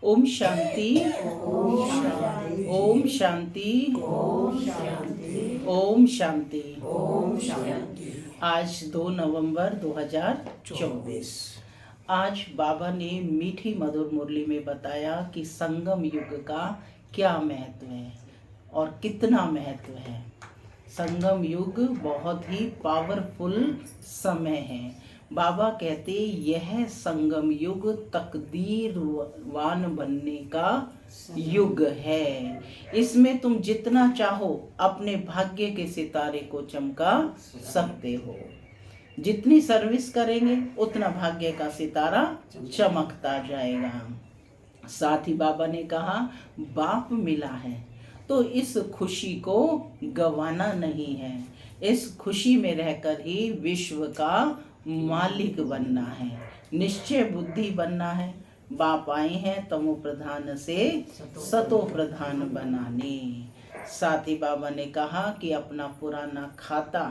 ओम शांति, ओम शांति, ओम शांति। आज 2 नवंबर 2024। आज बाबा ने मीठी मधुर मुरली में बताया कि संगम युग का क्या महत्व है और कितना महत्व है। संगम युग बहुत ही पावरफुल समय है। बाबा कहते यह संगम युग तकदीरवान बनने का युग है। इसमें तुम जितना चाहो अपने भाग्य के सितारे को चमका सकते हो। जितनी सर्विस करेंगे उतना भाग्य का सितारा चमकता जाएगा। साथ ही बाबा ने कहा बाप मिला है तो इस खुशी को गंवाना नहीं है। इस खुशी में रहकर ही विश्व का मालिक बनना है, निश्चय बुद्धि बनना है। बाप आए हैं तमो प्रधान से सतो प्रधान बनाने। साथ ही बाबा ने कहा कि अपना पुराना खाता,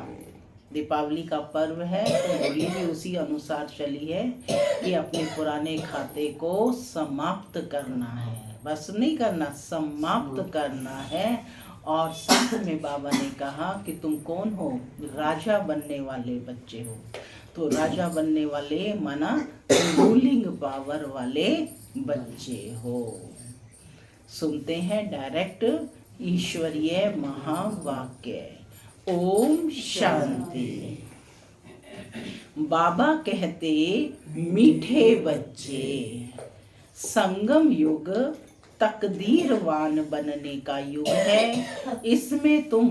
दीपावली का पर्व है तो होली भी उसी अनुसार चली है कि अपने पुराने खाते को समाप्त करना है। बस नहीं करना, समाप्त करना है। और साथ में बाबा ने कहा कि तुम कौन हो? राजा बनने वाले बच्चे हो। तो राजा बनने वाले माना रूलिंग पावर वाले बच्चे हो। सुनते हैं डायरेक्ट ईश्वरीय महावाक्य। ओम शांति। बाबा कहते मीठे बच्चे, संगम युग तकदीरवान बनने का युग है। इसमें तुम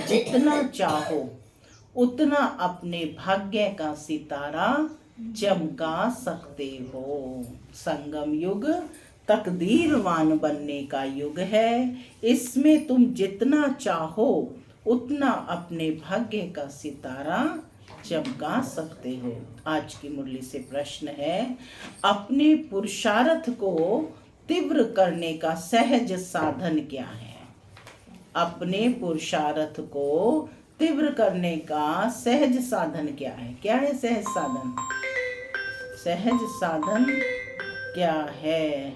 जितना चाहो उतना अपने भाग्य का सितारा चमका सकते हो। संगम युग तकदीरवान बनने का युग है। इसमें तुम जितना चाहो उतना अपने भाग्य का सितारा चमका सकते हो। आज की मुरली से प्रश्न है, अपने पुरुषार्थ को तीव्र करने का सहज साधन क्या है? अपने पुरुषार्थ को तीव्र करने का सहज साधन क्या है? क्या है सहज साधन? सहज साधन क्या है?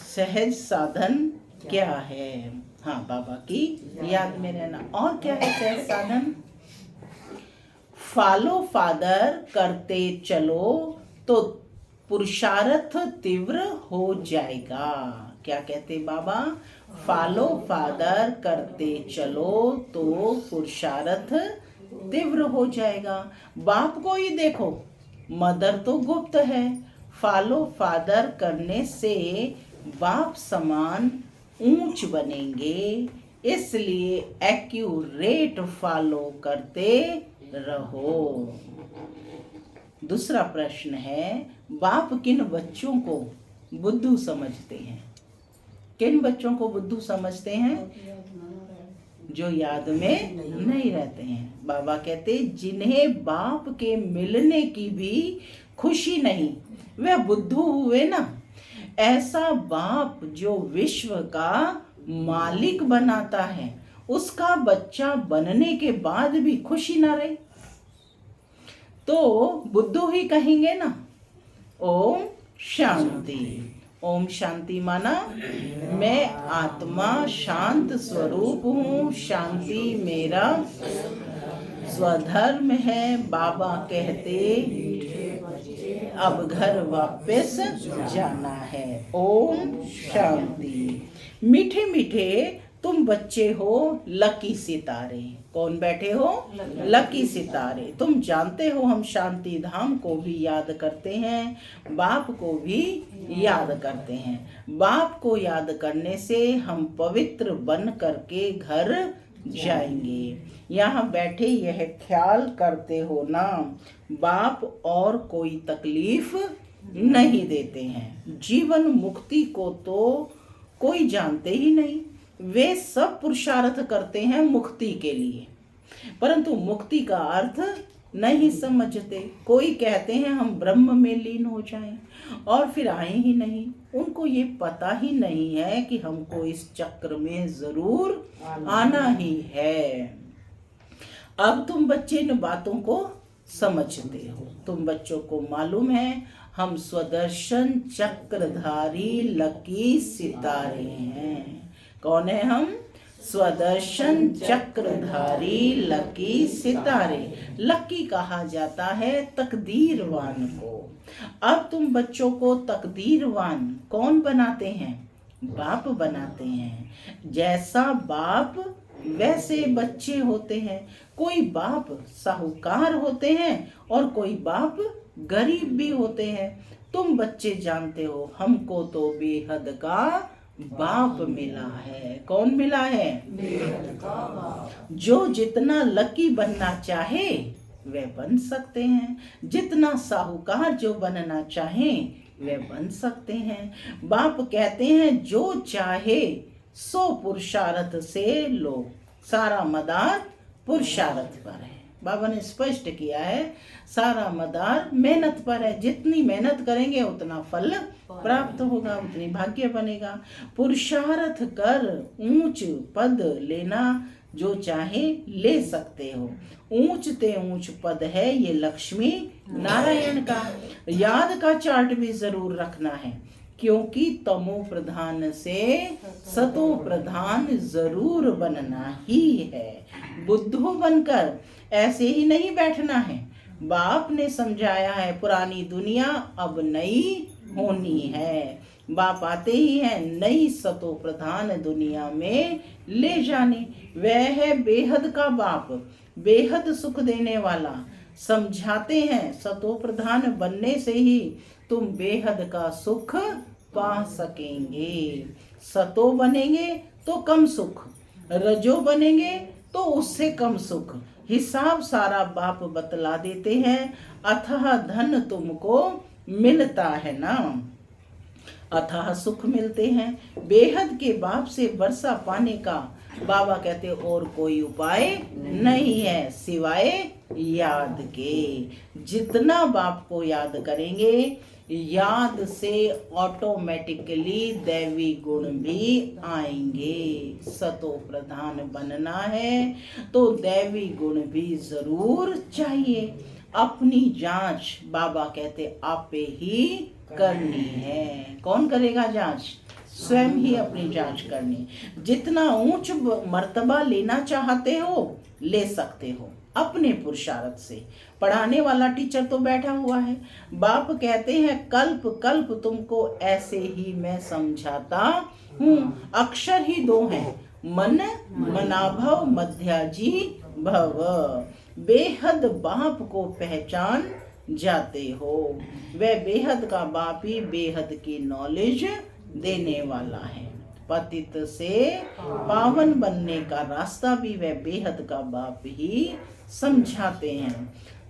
सहज साधन क्या है? हाँ, बाबा की याद में रहना। और क्या है सहज साधन? फॉलो फादर करते चलो तो पुरुषार्थ तीव्र हो जाएगा। क्या कहते बाबा? फॉलो फादर करते चलो तो पुरुषार्थ तीव्र हो जाएगा। बाप को ही देखो, मदर तो गुप्त है। फॉलो फादर करने से बाप समान ऊंच बनेंगे, इसलिए एक्यूरेट फॉलो करते रहो। दूसरा प्रश्न है, बाप किन बच्चों को बुद्धू समझते हैं? किन बच्चों को बुद्धू समझते हैं? जो याद में नहीं रहते हैं। बाबा कहते जिन्हें बाप के मिलने की भी खुशी नहीं, वे बुद्धू हुए ना। ऐसा बाप जो विश्व का मालिक बनाता है, उसका बच्चा बनने के बाद भी खुशी ना रहे तो बुद्धू ही कहेंगे ना। ओम शांति। ओम शांति माना मैं आत्मा शांत स्वरूप हूँ, शांति मेरा स्वधर्म है। बाबा कहते अब घर वापस जाना है। ओम शांति। मीठे मीठे तुम बच्चे हो लकी सितारे। कौन बैठे हो? लकी सितारे। तुम जानते हो हम शांति धाम को भी याद करते हैं, बाप को भी याद करते हैं। बाप को याद करने से हम पवित्र बन करके घर जाएंगे। यहाँ बैठे यह ख्याल करते हो ना, बाप और कोई तकलीफ नहीं देते हैं। जीवन मुक्ति को तो कोई जानते ही नहीं। वे सब पुरुषार्थ करते हैं मुक्ति के लिए, परंतु मुक्ति का अर्थ नहीं समझते। कोई कहते हैं हम ब्रह्म में लीन हो जाएं और फिर आए ही नहीं। उनको ये पता ही नहीं है कि हमको इस चक्र में जरूर आना ही है। अब तुम बच्चे इन बातों को समझते हो। तुम बच्चों को मालूम है हम स्वदर्शन चक्रधारी लकी सितारे हैं। कौन है हम? स्वदर्शन चक्रधारी लकी सितारे। लकी कहा जाता है तकदीरवान को। अब तुम बच्चों को तकदीरवान कौन बनाते हैं? बाप बनाते हैं। जैसा बाप वैसे बच्चे होते हैं। कोई बाप साहूकार होते हैं और कोई बाप गरीब भी होते हैं। तुम बच्चे जानते हो हमको तो बेहद का बाप मिला है। कौन मिला है? बेहद का बाप। जो जितना लकी बनना चाहे वह बन सकते हैं। जितना साहूकार जो बनना चाहे वे बन सकते हैं। बाप कहते हैं जो चाहे सो पुरुषार्थ से लो, सारा मदार पुरुषार्थ पर है। बाबा ने स्पष्ट किया है सारा मदार मेहनत पर है। जितनी मेहनत करेंगे उतना फल प्राप्त होगा, उतनी भाग्य बनेगा। पुरुषार्थ कर ऊंच पद लेना जो चाहे ले सकते हो। ऊंच ते ऊंच पद है ये लक्ष्मी नारायण का। याद का चार्ट भी जरूर रखना है क्योंकि तमो प्रधान से सतो प्रधान जरूर बनना ही है। बुद्धू बनकर ऐसे ही नहीं बैठना है। बाप ने समझाया है पुरानी दुनिया अब नई होनी है। बाप आते ही है नई सतो प्रधान दुनिया में ले जाने। वह है बेहद का बाप, बेहद सुख देने वाला। समझाते हैं सतो प्रधान बनने से ही तुम बेहद का सुख पा सकेंगे। सतो बनेंगे तो कम सुख, रजो बनेंगे तो उससे कम सुख। हिसाब सारा बाप बतला देते हैं। अथाह धन तुमको मिलता है ना, अथाह सुख मिलते हैं। बेहद के बाप से वर्षा पाने का बाबा कहते और कोई उपाय नहीं है सिवाय याद के। जितना बाप को याद करेंगे याद से ऑटोमेटिकली दैवी गुण भी आएंगे। सतो प्रधान बनना है तो दैवी गुण भी जरूर चाहिए। अपनी जांच बाबा कहते आपे ही करनी है। कौन करेगा जांच? स्वयं ही अपनी जांच करनी। जितना ऊंच मर्तबा लेना चाहते हो ले सकते हो अपने पुरुषार्थ से। पढ़ाने वाला टीचर तो बैठा हुआ है। बाप कहते हैं कल्प कल्प तुमको ऐसे ही मैं समझाता हूँ। अक्षर ही दो हैं, मन मनाभव मध्याजी भव। बेहद बाप को पहचान जाते हो। वह बेहद का बाप ही बेहद की नॉलेज देने वाला है। पतित से पावन बनने का रास्ता भी वह बेहद का बाप ही समझाते हैं।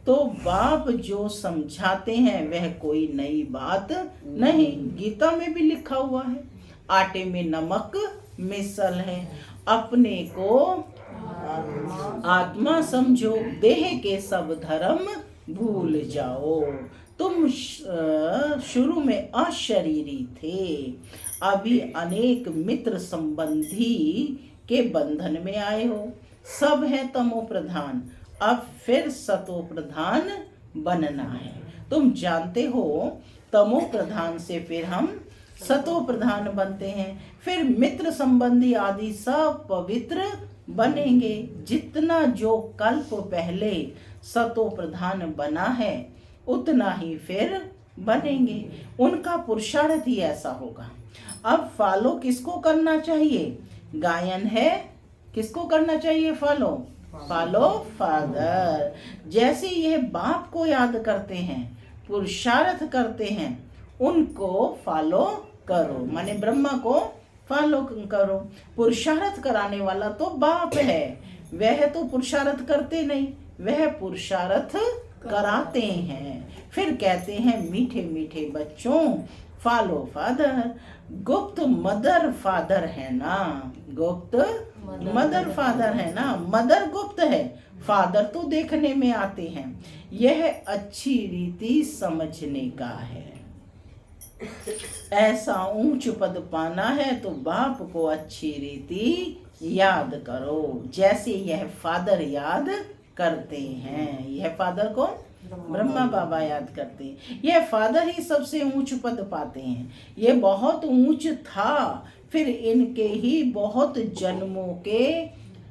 तो बाप जो समझाते हैं वह कोई नई बात नहीं। गीता में भी लिखा हुआ है आटे में नमक मिसल है। अपने को आत्मा समझो, देह के सब धर्म भूल जाओ। तुम शुरू में अशरीरी थे, अभी अनेक मित्र संबंधी के बंधन में आए हो। सब है तमो प्रधान, अब फिर सतो प्रधान बनना है। तुम जानते हो तमो प्रधान से फिर हम सतो प्रधान बनते हैं। फिर मित्र संबंधी आदि सब पवित्र बनेंगे। जितना जो कल्प पहले सतो प्रधान बना है उतना ही फिर बनेंगे। उनका पुरुषार्थ ही ऐसा होगा। अब फॉलो किसको करना चाहिए? गायन है, किसको करना चाहिए फॉलो? Follow father. जैसे यह बाप को याद करते हैं, पुरुषार्थ करते हैं, उनको फॉलो करो। माने ब्रह्मा को फॉलो करो। पुरुषार्थ कराने वाला तो बाप है, वह तो पुरुषार्थ करते नहीं, वह पुरुषार्थ कराते हैं। फिर कहते हैं मीठे मीठे बच्चों फॉलो फादर। गुप्त मदर फादर है ना, गुप्त मदर फादर है ना। मदर गुप्त है, फादर तो देखने में आते हैं। यह अच्छी रीति समझने का है। ऐसा ऊंच पद पाना है तो बाप को अच्छी रीति याद करो, जैसे यह फादर याद करते हैं। यह फादर कौन? ब्रह्मा बाबा याद करते हैं। यह फादर ही सबसे ऊंच पद पाते हैं। ये बहुत ऊंच था, फिर इनके ही बहुत जन्मों के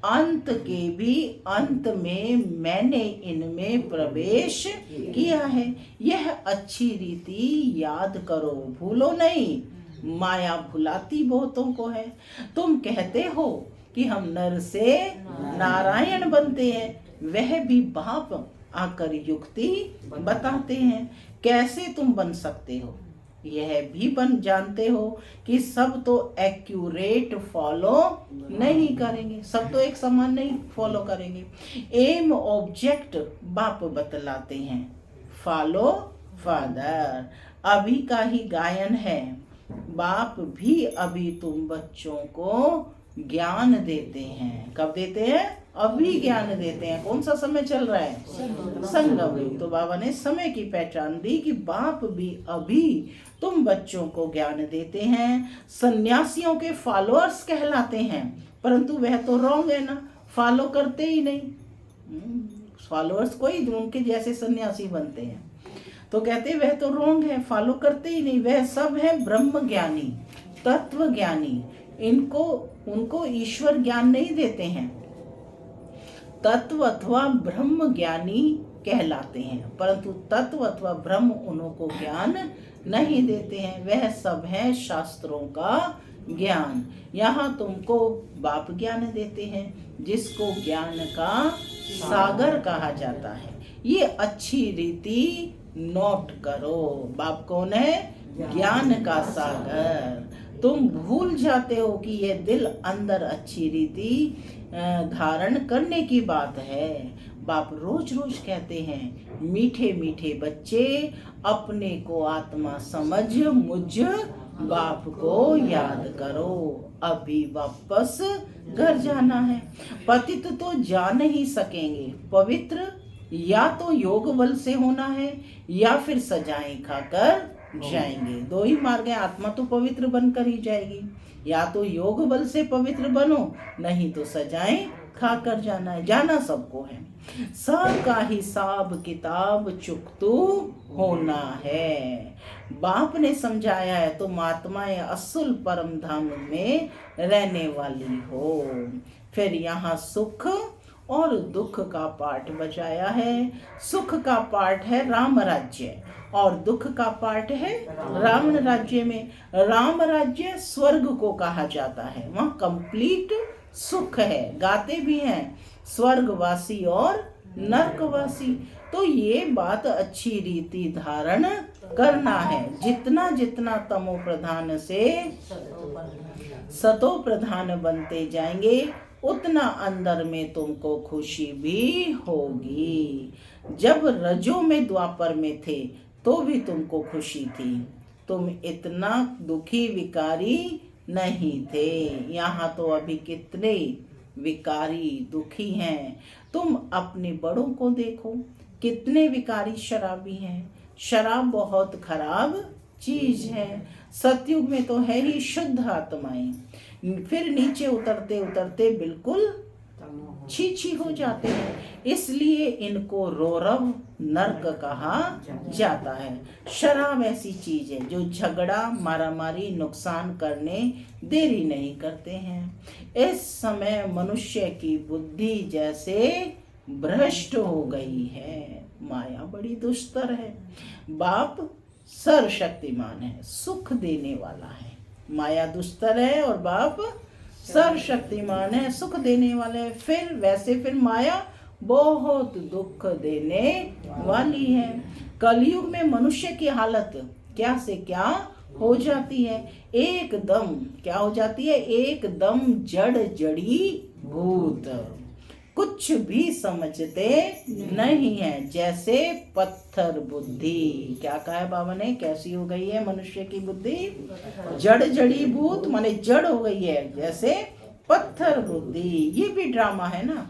अंत के भी अंत में मैंने इनमें प्रवेश किया है। यह अच्छी रीति याद करो, भूलो नहीं। माया भुलाती बहुतों को है। तुम कहते हो कि हम नर से नारायण बनते हैं, वह भी बाप आकर युक्ति बताते हैं। कैसे तुम बन सकते हो? यह भी बन जानते हो कि सब तो एक्यूरेट फॉलो नहीं करेंगे, सब तो एक समान नहीं फॉलो करेंगे। एम ऑब्जेक्ट बाप बतलाते हैं, फॉलो फादर। अभी का ही गायन है। बाप भी अभी तुम बच्चों को ज्ञान देते हैं। कब देते हैं? अभी ज्ञान देते हैं। कौन सा समय चल रहा है? संगम युग। तो बाबा ने समय की पहचान दी कि बाप भी अभी तुम बच्चों को ज्ञान देते हैं। सन्यासियों के फॉलोअर्स कहलाते हैं, परंतु वह तो रॉन्ग है ना, फॉलो करते ही नहीं। फॉलोअर्स कोई उनके जैसे सन्यासी बनते हैं, तो कहते वह तो रॉन्ग है, फॉलो करते ही नहीं। वह सब है ब्रह्म ज्ञानी, तत्व ज्ञानी। उनको ईश्वर ज्ञान नहीं देते हैं, तत्व अथवा ब्रह्म ज्ञानी कहलाते हैं, परंतु तत्व अथवा ब्रह्म उनको ज्ञान नहीं देते हैं। वह सब है शास्त्रों का ज्ञान। यहाँ तुमको बाप ज्ञान देते हैं, जिसको ज्ञान का सागर कहा जाता है। ये अच्छी रीति नोट करो। बाप कौन है? ज्ञान का सागर। तुम भूल जाते हो कि यह दिल अंदर अच्छी रीति धारण करने की बात है। बाप रोज रोज कहते हैं, मीठे मीठे बच्चे अपने को आत्मा समझ मुझ बाप को याद करो। अभी वापस घर जाना है। पतित तो जा नहीं सकेंगे, पवित्र या तो योग बल से होना है या फिर सजाएं खाकर जाएंगे। दो ही मार्ग है। आत्मा तो पवित्र बनकर ही जाएगी, या तो योग बल से पवित्र बनो, नहीं तो सजाएं खाकर जाना है। जाना सबको है। सबका हिसाब किताब चुकतू होना है। बाप ने समझाया है, तुम आत्माएं असुल परम धाम में रहने वाली हो। फिर यहाँ सुख और दुख का पाठ बचाया है। सुख का पाठ है राम राज्य, और दुख का पाठ है रावण राज्य में। राम राज्य स्वर्ग को कहा जाता है, वहाँ कंप्लीट सुख है। गाते भी हैं स्वर्गवासी और नरकवासी। तो ये बात अच्छी रीति धारण करना है। जितना जितना तमो प्रधान से सतो प्रधान बनते जाएंगे, उतना अंदर में तुमको खुशी भी होगी। जब रजो में द्वापर में थे तो भी तुमको खुशी थी, तुम इतना दुखी विकारी नहीं थे। यहाँ तो अभी कितने विकारी दुखी हैं। तुम अपने बड़ों को देखो, कितने विकारी शराबी हैं। शराब बहुत खराब चीज है। सतयुग में तो है ही शुद्ध आत्माएं, फिर नीचे उतरते उतरते बिल्कुल छी हो जाते हैं। इसलिए इनको रोरव नरक कहा जाता है। शराब ऐसी चीज है जो झगड़ा मारामारी नुकसान करने देरी नहीं करते हैं। इस समय मनुष्य की बुद्धि जैसे भ्रष्ट हो गई है। माया बड़ी दुष्टर है। बाप सर्वशक्तिमान है, सुख देने वाला है। माया दुष्टर है और बाप सर्वशक्तिमान है, सुख देने वाले हैं। फिर माया बहुत दुख देने वाली है। कलयुग में मनुष्य की हालत क्या से क्या हो जाती है। एकदम क्या हो जाती है? एकदम जड़ जड़ी भूत, कुछ भी समझते नहीं है, जैसे पत्थर बुद्धि। क्या कहा है बाबा ने? कैसी हो गई है मनुष्य की बुद्धि? जड़ जड़ी भूत, माने जड़ हो गई है, जैसे पत्थर बुद्धि। ये भी ड्रामा है ना।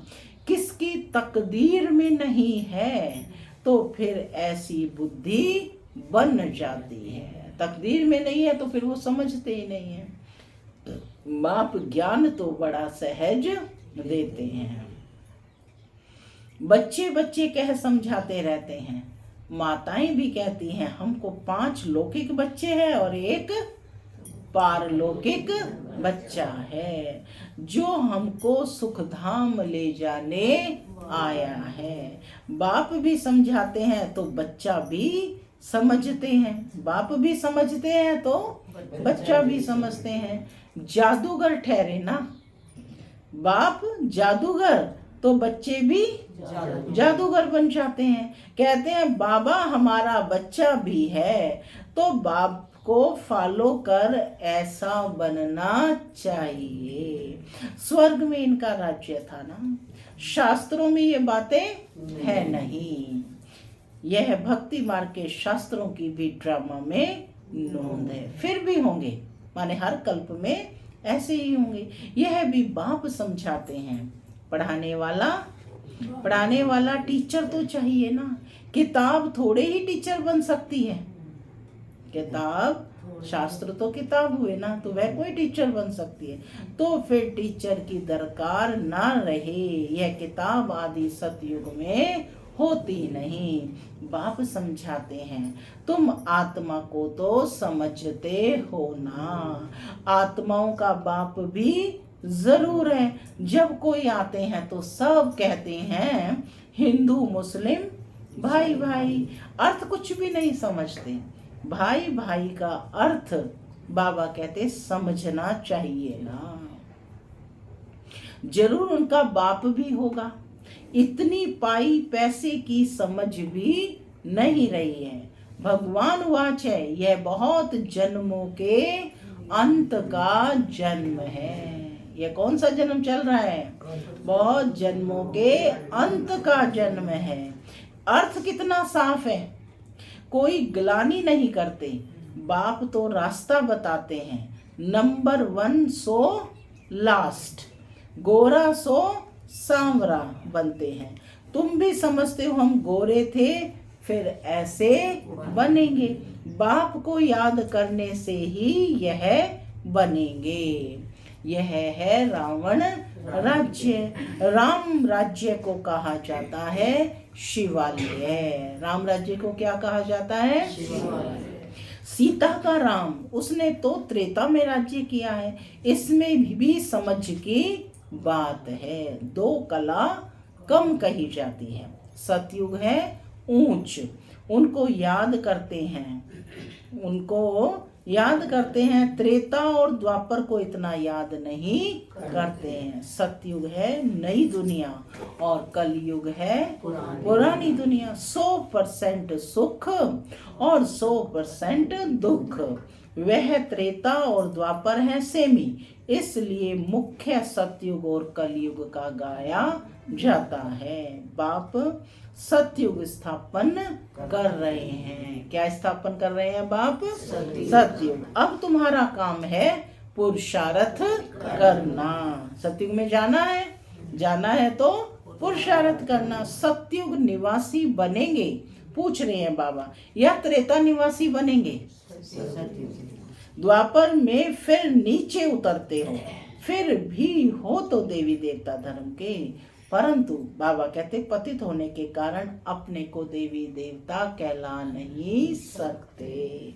किसकी तकदीर में नहीं है तो फिर ऐसी बुद्धि बन जाती है। तकदीर में नहीं है तो फिर वो समझते ही नहीं है। बाप ज्ञान तो बड़ा सहज देते हैं। बच्चे बच्चे कह समझाते रहते हैं। माताएं भी कहती हैं हमको 5 लौकिक बच्चे हैं और एक पारलौकिक बच्चा है जो हमको सुखधाम ले जाने आया है। बाप भी समझाते हैं तो बच्चा भी समझते हैं, बाप भी समझते हैं तो बच्चा भी समझते हैं। जादूगर ठहरे ना, बाप जादूगर तो बच्चे भी जादूगर बन जाते हैं। कहते हैं बाबा हमारा बच्चा भी है तो बाप को फॉलो कर ऐसा बनना चाहिए। स्वर्ग में इनका राज्य था ना, शास्त्रों में ये बातें है नहीं। यह भक्ति मार्ग के शास्त्रों की भी ड्रामा में नोंद है। फिर भी होंगे, माने हर कल्प में ऐसे ही होंगे। यह भी बाप समझाते हैं। पढ़ाने वाला टीचर तो चाहिए ना। किताब थोड़े ही टीचर बन सकती है। किताब, शास्त्र तो किताब हुए ना, तो वह कोई टीचर बन सकती है। तो फिर टीचर की दरकार ना रहे। यह किताब आदि सतयुग में होती नहीं। बाप समझाते हैं तुम आत्मा को तो समझते हो ना। आत्माओं का बाप भी जरूर है। जब कोई आते हैं तो सब कहते हैं हिंदू मुस्लिम भाई भाई, अर्थ कुछ भी नहीं समझते। भाई भाई का अर्थ बाबा कहते समझना चाहिए ना। जरूर उनका बाप भी होगा। इतनी पाई पैसे की समझ भी नहीं रही है। भगवान वाच है यह बहुत जन्मों के अंत का जन्म है। यह कौन सा जन्म चल रहा है? बहुत जन्मों के अंत का जन्म है। अर्थ कितना साफ है, कोई ग्लानि नहीं करते। बाप तो रास्ता बताते हैं। नंबर 1 सो लास्ट, गोरा सो सांवरा बनते हैं। तुम भी समझते हो हम गोरे थे फिर ऐसे बनेंगे। बाप को याद करने से ही यह बनेंगे। यह है रावण राज्य। राम राज्य को कहा जाता है शिवालय। राम राज्य को क्या कहा जाता है? शिवालय। सीता का राम, उसने तो त्रेता में राज्य किया है। इसमें भी समझ की बात है। 2 कला कम कही जाती है। सतयुग है ऊंच, उनको याद करते हैं। त्रेता और द्वापर को इतना याद नहीं करते हैं। सतयुग है नई दुनिया और कलयुग है पुरानी दुनिया। 100% सुख और 100% दुख। वह त्रेता और द्वापर है सेमी, इसलिए मुख्य सतयुग और कलयुग का गाया जाता है। बाप सतयुग स्थापन कर रहे हैं। क्या स्थापन कर रहे हैं बाप? सतयुग। अब तुम्हारा काम है पुरुषार्थ करना। सतयुग में जाना है तो पुरुषार्थ करना। सतयुग निवासी बनेंगे, पूछ रहे हैं बाबा, या त्रेता निवासी बनेंगे? द्वापर में फिर नीचे उतरते हो, फिर भी हो तो देवी देवता धर्म के, परंतु बाबा कहते पतित होने के कारण अपने को देवी देवता कहला नहीं सकते।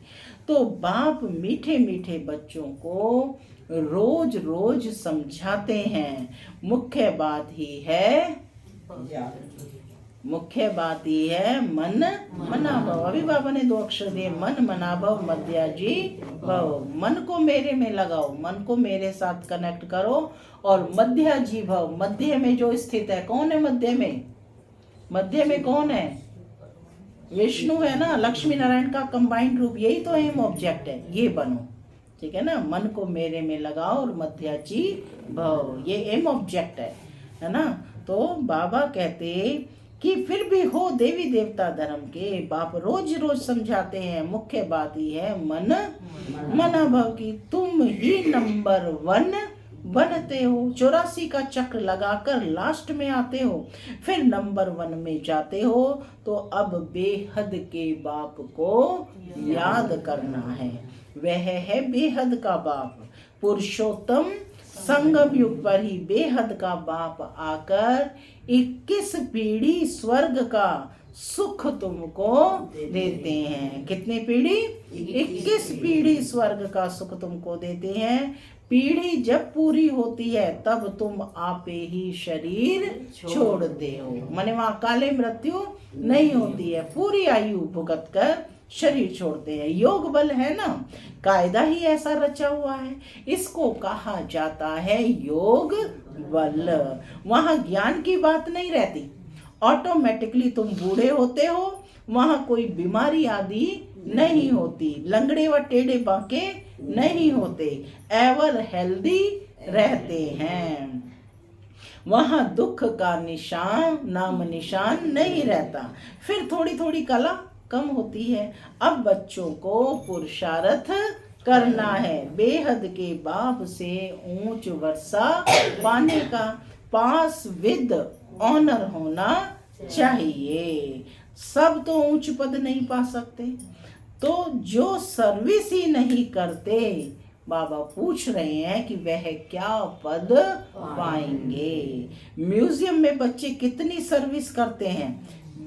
तो बाप मीठे मीठे बच्चों को रोज रोज समझाते हैं। मुख्य बात ही है मन मनाभव। अभी बाबा ने 2 अक्षर दिए, मन मनाभव मध्याजी भव। मन को मेरे में लगाओ, मन को मेरे साथ कनेक्ट करो और मध्याजी भव। मध्य में जो स्थित है, कौन है मध्य में? मध्य में कौन है? विष्णु है ना, लक्ष्मी नारायण का कंबाइंड रूप। यही तो एम ऑब्जेक्ट है, ये बनो, ठीक है ना। मन को मेरे में लगाओ और मध्याजी भव, ये एम ऑब्जेक्ट है ना। तो बाबा कहते कि फिर भी हो देवी देवता धर्म के। बाप रोज रोज समझाते हैं। मुख्य बात ही है मन मनाभव की। तुम ही नंबर 1 बनते हो। 84 का चक्र लगाकर लास्ट में आते हो, फिर नंबर 1 में जाते हो। तो अब बेहद के बाप को याद करना है। वह है बेहद का बाप, पुरुषोत्तम संगम युग पर ही बेहद का बाप आकर 21 पीढ़ी स्वर्ग का सुख तुमको देते हैं। कितनी पीढ़ी? 21 पीढ़ी स्वर्ग का सुख तुमको देते हैं। पीढ़ी जब पूरी होती है तब तुम आपे ही शरीर छोड़ते हो। माने वहाँ काले मृत्यु नहीं होती है, पूरी आयु भुगत कर शरीर छोड़ते हैं। योग बल है ना, कायदा ही ऐसा रचा हुआ है, इसको कहा जाता है योग बल। वहाँ ज्ञान की बात नहीं रहती, ऑटोमेटिकली तुम बूढ़े होते हो, वहाँ कोई बीमारी आदि नहीं होती, लंगड़े व टेढ़े बांके नहीं होते, एवर हेल्दी रहते हैं। वहाँ दुख का निशान नाम निशान नहीं रहता। फिर थोड़ी थोड़ी कला कम होती है। अब बच्चों को पुरुषार्थ करना है, बेहद के बाप से ऊंच वर्षा पाने का, पास विद ऑनर होना चाहिए। सब तो ऊंच पद नहीं पा सकते, तो जो सर्विस ही नहीं करते, बाबा पूछ रहे हैं कि वह क्या पद पाएंगे। म्यूजियम में बच्चे कितनी सर्विस करते हैं,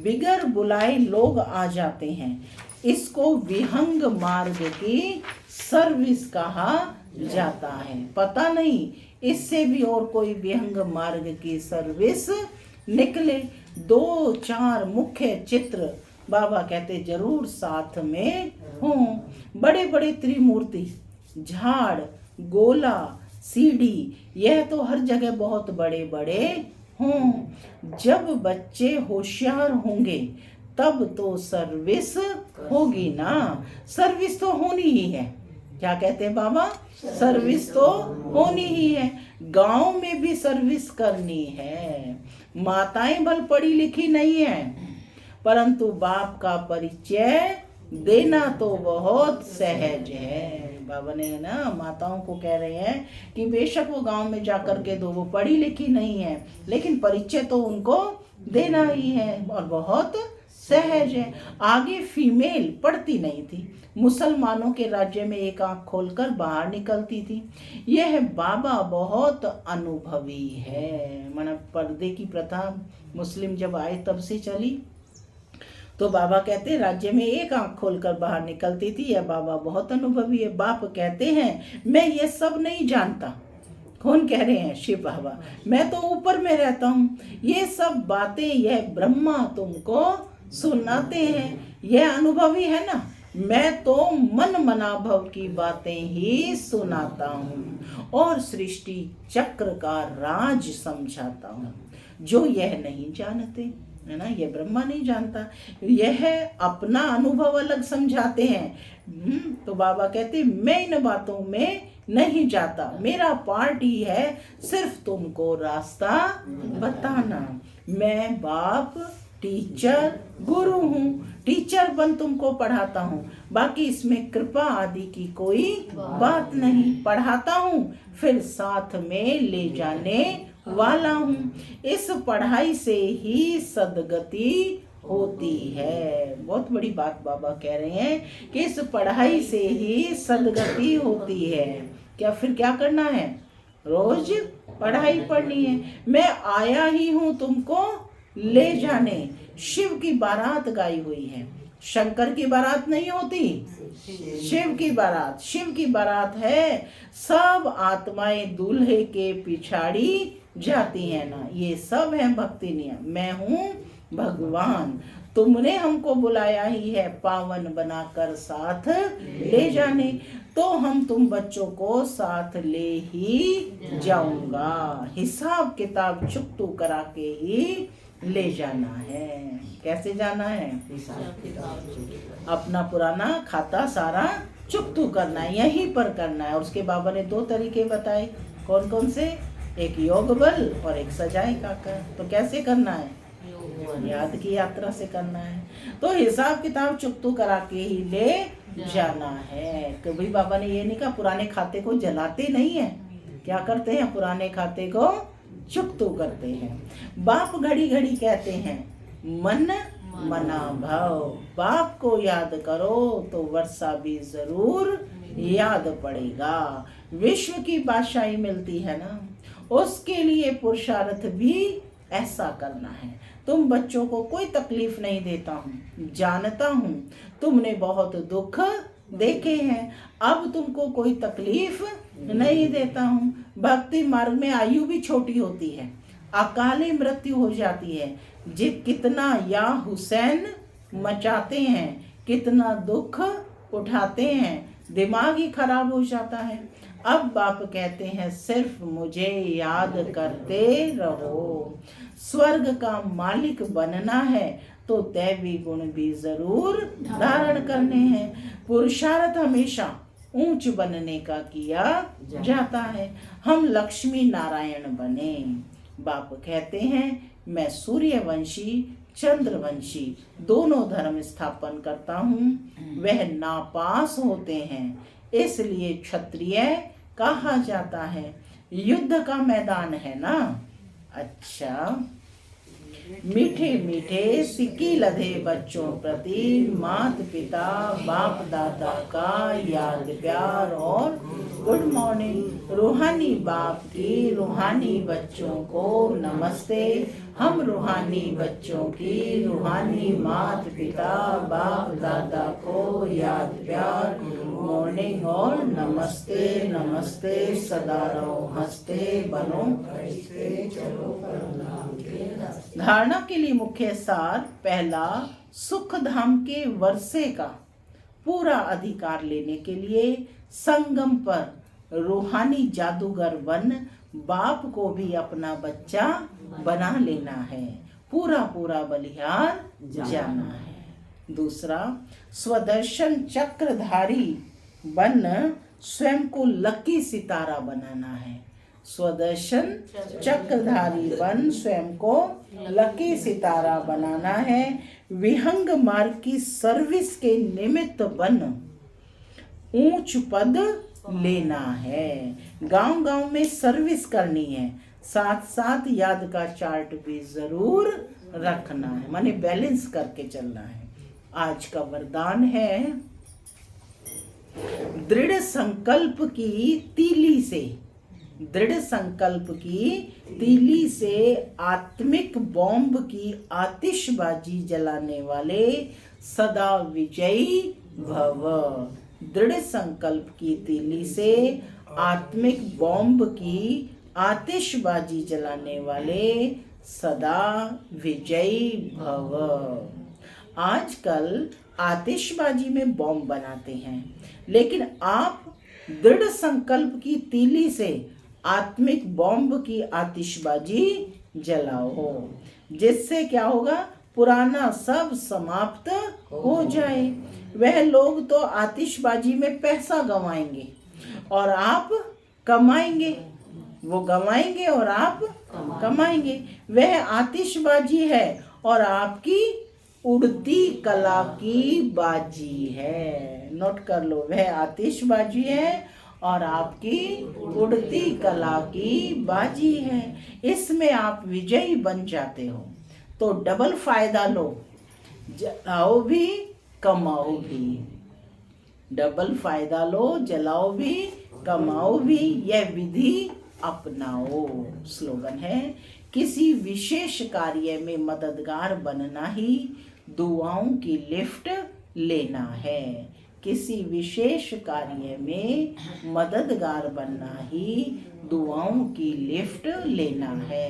बिगर बुलाए लोग आ जाते हैं, इसको विहंग मार्ग की सर्विस कहा जाता है। पता नहीं इससे भी और कोई विहंग मार्ग की सर्विस निकले। 2-4 मुख्य चित्र बाबा कहते जरूर साथ में हों। बड़े बड़े त्रिमूर्ति, झाड़, गोला, सीढ़ी, यह तो हर जगह बहुत बड़े बड़े हों। जब बच्चे होशियार होंगे तब तो सर्विस होगी ना। सर्विस तो होनी ही है। क्या कहते हैं बाबा? सर्विस तो होनी ही है। गांव में भी सर्विस करनी है। माताएं भल पढ़ी लिखी नहीं है, परंतु बाप का परिचय देना तो बहुत सहज है। बाबा ने ना माताओं को कह रहे हैं कि बेशक वो गांव में जाकर के दो, वो पढ़ी लिखी नहीं है, लेकिन परिचय तो उनको देना ही है और बहुत सहज है। आगे फीमेल पढ़ती नहीं थी, मुसलमानों के राज्य में एक आंख खोलकर बाहर निकलती थी। यह बाबा बहुत अनुभवी है। माना पर्दे की प्रथा मुस्लिम जब आए तब से चली, तो बाबा कहते राज्य में एक आंख खोलकर बाहर निकलती थी। यह बाबा बहुत अनुभवी है। बाप कहते हैं मैं ये सब नहीं जानता। कौन कह रहे हैं? शिव बाबा। मैं तो ऊपर में रहता हूँ, ये सब बातें यह ब्रह्मा तुमको सुनाते हैं। यह अनुभवी है ना, मैं तो मन मनाभव की बातें ही सुनाता हूँ और सृष्टि चक्र का राज समझाता हूँ। जो यह नहीं जानते है ना, यह ब्रह्मा नहीं जानता, यह अपना अनुभव अलग समझाते हैं। तो बाबा कहते मैं इन बातों में नहीं जाता, मेरा पार्ट ही है सिर्फ तुमको रास्ता बताना। मैं बाप टीचर गुरु हूँ, टीचर बन तुमको पढ़ाता हूँ, बाकी इसमें कृपा आदि की कोई बात नहीं। पढ़ाता हूँ फिर साथ में ले जाने वाला हूँ। इस पढ़ाई से ही सदगति होती है। बहुत बड़ी बात बाबा कह रहे हैं कि इस पढ़ाई से ही सदगति होती है। क्या फिर क्या करना है? रोज पढ़ाई पढ़नी है। मैं आया ही हूँ तुमको ले जाने। शिव की बारात गाई हुई है, शंकर की बारात नहीं होती, शिव की बारात। शिव की बारात है, सब आत्माएं दूल्हे के पिछाड़ी जाती है ना। ये सब है भक्ति नियम। मैं हूँ भगवान, तुमने हमको बुलाया ही है पावन बनाकर साथ ले जाने, तो हम तुम बच्चों को साथ ले ही जाऊंगा। हिसाब किताब चुकतू करा के ही ले जाना है। कैसे जाना है? अपना पुराना खाता सारा चुकतू करना है, यहीं पर करना है। और उसके बाबा ने 2 तरीके बताए। कौन कौन से? एक योग बल और एक सजाए काकर। तो कैसे करना है? याद की यात्रा से करना है। तो हिसाब किताब चुकतू करा के ही ले जाना है। कभी बाबा ने ये नहीं कहा पुराने खाते को जलाते नहीं है। क्या करते हैं? पुराने खाते को चुकतू करते हैं। बाप घड़ी घड़ी कहते हैं मन मना भाव। बाप को याद करो तो वर्षा भी जरूर याद पड़ेगा। विश्व की बादशाही मिलती है ना, उसके लिए पुरुषार्थ भी ऐसा करना है। तुम बच्चों को कोई तकलीफ नहीं देता हूँ, जानता हूँ तुमने बहुत दुख देखे हैं, अब तुमको कोई तकलीफ नहीं देता हूँ। भक्ति मार्ग में आयु भी छोटी होती है, अकाले मृत्यु हो जाती है। कितना या हुसैन मचाते हैं, कितना दुख उठाते हैं, दिमाग ही खराब हो जाता है। अब बाप कहते हैं सिर्फ मुझे याद करते रहो। स्वर्ग का मालिक बनना है तो दैवी गुण भी जरूर धारण करने हैं। पुरुषार्थ हमेशा ऊंच बनने का किया जाता है। हम लक्ष्मी नारायण बने। बाप कहते हैं मैं सूर्यवंशी चंद्रवंशी दोनों धर्म स्थापन करता हूँ, वह नापास होते हैं, इसलिए क्षत्रिय कहा जाता है। युद्ध का मैदान है ना। अच्छा, मीठे मीठे सिक्की लधे बच्चों प्रति माता पिता बाप दादा का याद प्यार और गुड मॉर्निंग। रूहानी बाप की रूहानी बच्चों को नमस्ते। हम रूहानी बच्चों की रूहानी माता पिता बाप दादा को याद प्यार मॉर्निंग और नमस्ते नमस्ते। सदा रहो हंसते, बनो हंसते, चलो धारणा के लिए मुख्य सार। पहला, सुख धाम के वर्षे का पूरा अधिकार लेने के लिए संगम पर रूहानी जादूगर बन बाप को भी अपना बच्चा बना लेना है, पूरा पूरा बलिहार जाना है। दूसरा, स्वदर्शन चक्रधारी बन स्वयं को लकी सितारा बनाना है। स्वदर्शन चक्रधारी बन स्वयं को लकी सितारा बनाना है। विहंग मार्ग की सर्विस के निमित्त बन ऊंच पद लेना है। गांव गांव में सर्विस करनी है, साथ साथ याद का चार्ट भी जरूर रखना है, माने बैलेंस करके चलना है। आज का वरदान है दृढ़ संकल्प की तीली से, दृढ़ संकल्प की तीली से आत्मिक बॉम्ब की आतिशबाजी जलाने वाले सदा विजयी भव। दृढ़ संकल्प की तीली से आत्मिक बॉम्ब की आतिशबाजी जलाने वाले सदा विजयी भव। आजकल आतिशबाजी में बॉम्ब बनाते हैं, लेकिन आप दृढ़ संकल्प की तीली से आत्मिक बॉम्ब की आतिशबाजी जलाओ, जिससे क्या होगा, पुराना सब समाप्त हो जाए। वह लोग तो आतिशबाजी में पैसा गंवाएंगे और आप कमाएंगे, वो गंवाएंगे और आप कमाएंगे। वह आतिशबाजी है और आपकी उड़ती कला की बाजी है। नोट कर लो, वह आतिशबाजी है और आपकी उड़ती कला की बाजी है। इसमें आप विजयी बन जाते हो, तो डबल फायदा लो, जलाओ भी कमाओ भी। डबल फायदा लो, जलाओ भी कमाओ भी, यह विधि अपनाओ। स्लोगन है, किसी विशेष कार्य में मददगार बनना ही दुआओं की लिफ्ट लेना है। किसी विशेष कार्य में मददगार बनना ही दुआओं की लिफ्ट लेना है।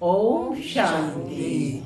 ओम शांति।